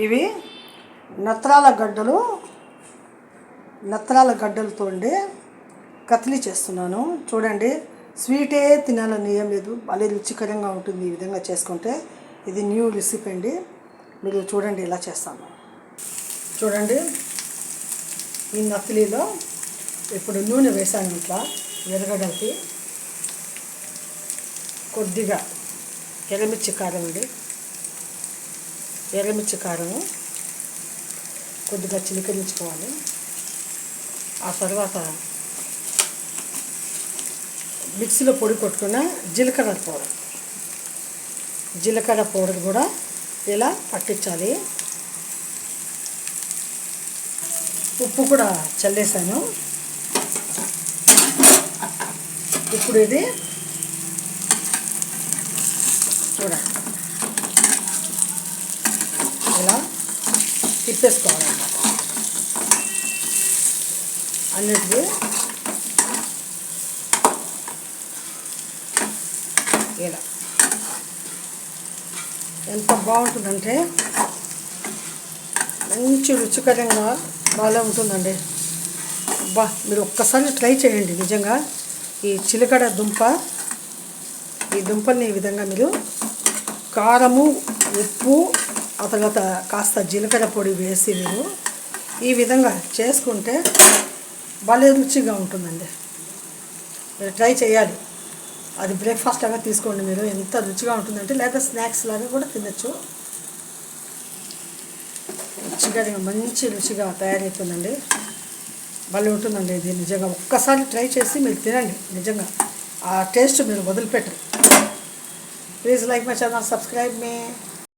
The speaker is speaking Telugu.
ఇవి నత్తరాల గడ్డలతో కత్లీ చేస్తున్నాను. చూడండి, స్వీటే తినాలని ఏం లేదు, భలే రుచికరంగా ఉంటుంది. ఈ విధంగా చేసుకుంటే ఇది న్యూ రెసిపీ అండి. మీరు చూడండి ఇలా చేస్తాను. చూడండి, ఈ నత్లీలో ఇప్పుడు నూనె వేసాను. ఇట్లా ఎర్రగడ్డలకి కొద్దిగా ఎర్రమిర్చి కారం అండి, ఎర్రమిర్చి కారము కొద్దిగా చిలికరించుకోవాలి. ఆ తర్వాత మిక్సీలో పొడి కొట్టుకున్న జీలకర్ర పౌడర్ కూడా ఇలా పట్టించాలి. ఉప్పు కూడా చల్లేసాను. ఇప్పుడు ఇది చూడండి ఇలా తిప్పేసుకోవాలన్నమాట. అన్నిటికీ ఇలా ఎంత బాగుంటుందంటే మంచి రుచికరంగా బాగా ఉంటుందండి. అబ్బా, మీరు ఒక్కసారి ట్రై చేయండి. నిజంగా ఈ చిలకడ దుంప, ఈ దుంపల్ని ఈ విధంగా మీరు కారము, ఉప్పు, ఆ తర్వాత కాస్త జీలకర్ర పొడి వేసి మీరు ఈ విధంగా చేసుకుంటే భలే రుచిగా ఉంటుందండి. మీరు ట్రై చేయాలి. అది బ్రేక్ఫాస్ట్ లాగా తీసుకోండి. మీరు ఎంత రుచిగా ఉంటుందంటే, లేదా స్నాక్స్ లాగా కూడా తినచ్చు. రుచిగా మంచి రుచిగా తయారవుతుందండి. భలే ఉంటుందండి ఇది. నిజంగా ఒక్కసారి ట్రై చేసి మీరు తినండి. నిజంగా ఆ టేస్ట్ మీరు వదిలిపెట్టరు. Please like my channel, subscribe me.